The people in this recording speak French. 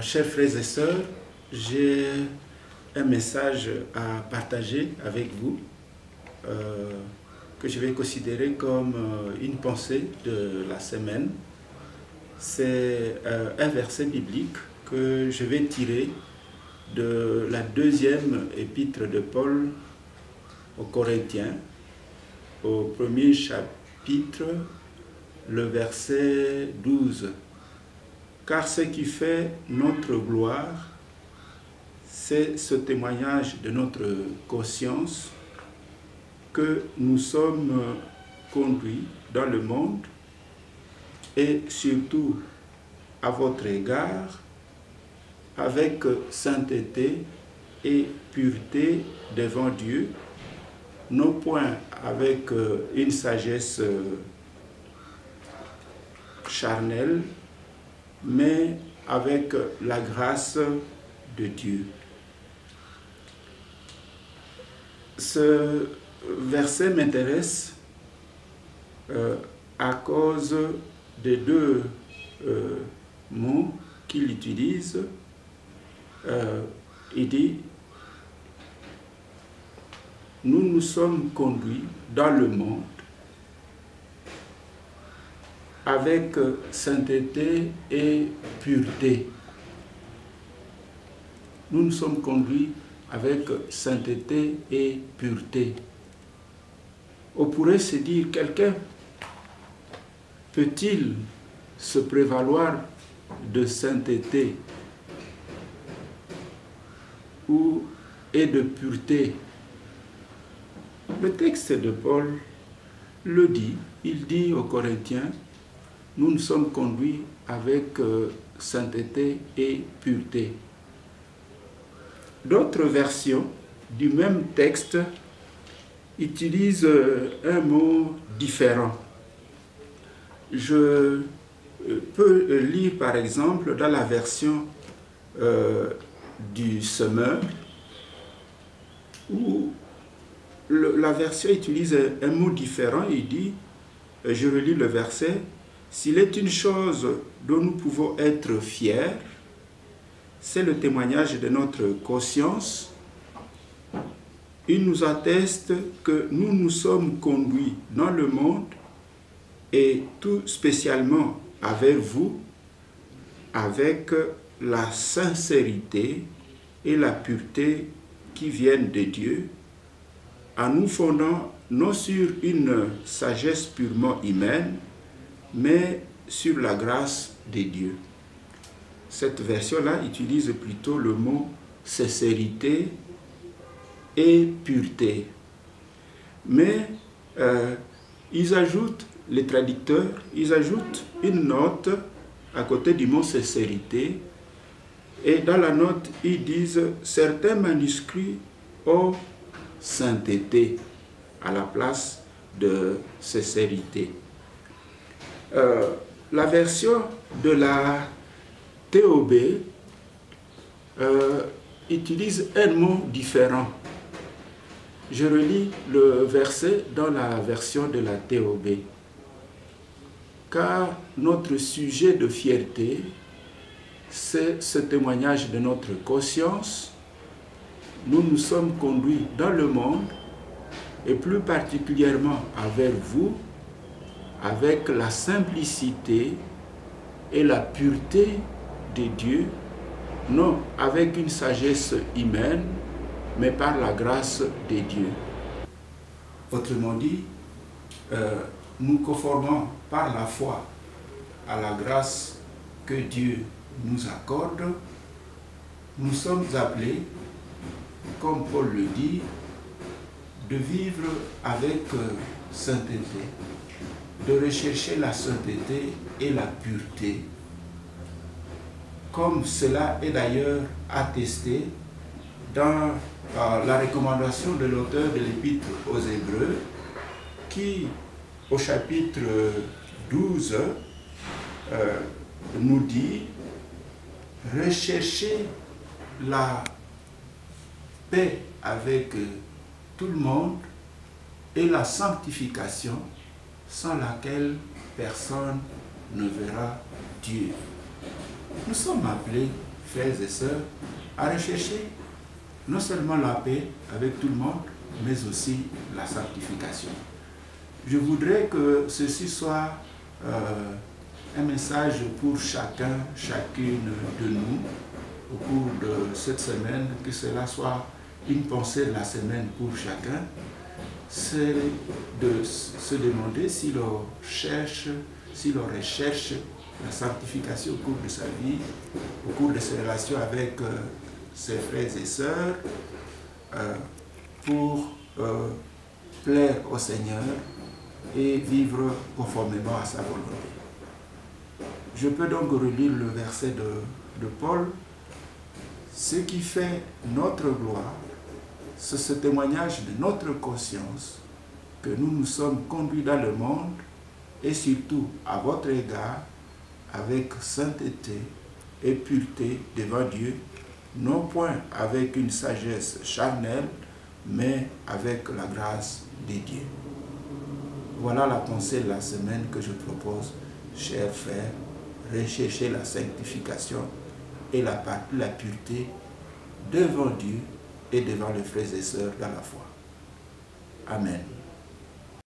Chers frères et sœurs, j'ai un message à partager avec vous que je vais considérer comme une pensée de la semaine. C'est un verset biblique que je vais tirer de la deuxième épître de Paul aux Corinthiens, au premier chapitre, le verset 12. Car ce qui fait notre gloire, c'est ce témoignage de notre conscience que nous sommes conduits dans le monde et surtout à votre égard avec sainteté et pureté devant Dieu, non point avec une sagesse charnelle, mais avec la grâce de Dieu. Ce verset m'intéresse à cause des deux mots qu'il utilise. Il dit « Nous nous sommes conduits dans le monde avec sainteté et pureté. » Nous nous sommes conduits avec sainteté et pureté. On pourrait se dire, quelqu'un peut-il se prévaloir de sainteté et de pureté? Le texte de Paul le dit. Il dit aux Corinthiens, nous nous sommes conduits avec sainteté et pureté. D'autres versions du même texte utilisent un mot différent. Je peux lire par exemple dans la version du Semeur, où la version utilise un mot différent. Il dit, je relis le verset, « S'il est une chose dont nous pouvons être fiers, c'est le témoignage de notre conscience. Il nous atteste que nous nous sommes conduits dans le monde et tout spécialement avec vous, avec la sincérité et la pureté qui viennent de Dieu, en nous fondant non sur une sagesse purement humaine, mais sur la grâce de Dieu. » Cette version-là utilise plutôt le mot sincérité et pureté. Mais ils ajoutent, les traducteurs, ils ajoutent une note à côté du mot sincérité. Et dans la note, ils disent certains manuscrits ont sainteté à la place de sincérité. La version de la TOB utilise un mot différent. Je relis le verset dans la version de la TOB. Car notre sujet de fierté, c'est ce témoignage de notre conscience. Nous nous sommes conduits dans le monde, et plus particulièrement avec vous, avec la simplicité et la pureté de Dieu, non avec une sagesse humaine, mais par la grâce de Dieu. Autrement dit, nous conformons par la foi à la grâce que Dieu nous accorde. Nous sommes appelés, comme Paul le dit, de vivre avec sainteté, de rechercher la sainteté et la pureté, comme cela est d'ailleurs attesté dans la recommandation de l'auteur de l'Épître aux Hébreux, qui, au chapitre 12, nous dit « Recherchez la paix avec tout le monde et la sanctification, sans laquelle personne ne verra Dieu. » Nous sommes appelés, frères et sœurs, à rechercher non seulement la paix avec tout le monde, mais aussi la sanctification. Je voudrais que ceci soit un message pour chacun, chacune de nous au cours de cette semaine, que cela soit une pensée de la semaine pour chacun, c'est de se demander s'il recherche la sanctification au cours de sa vie, au cours de ses relations avec ses frères et sœurs, pour plaire au Seigneur et vivre conformément à sa volonté. Je peux donc relire le verset de Paul. Ce qui fait notre gloire, c'est ce témoignage de notre conscience que nous nous sommes conduits dans le monde et surtout à votre égard avec sainteté et pureté devant Dieu, non point avec une sagesse charnelle, mais avec la grâce de Dieu. Voilà la pensée de la semaine que je propose, chers frères. Recherchez la sanctification et la pureté devant Dieu et devant les frères et sœurs dans la foi. Amen.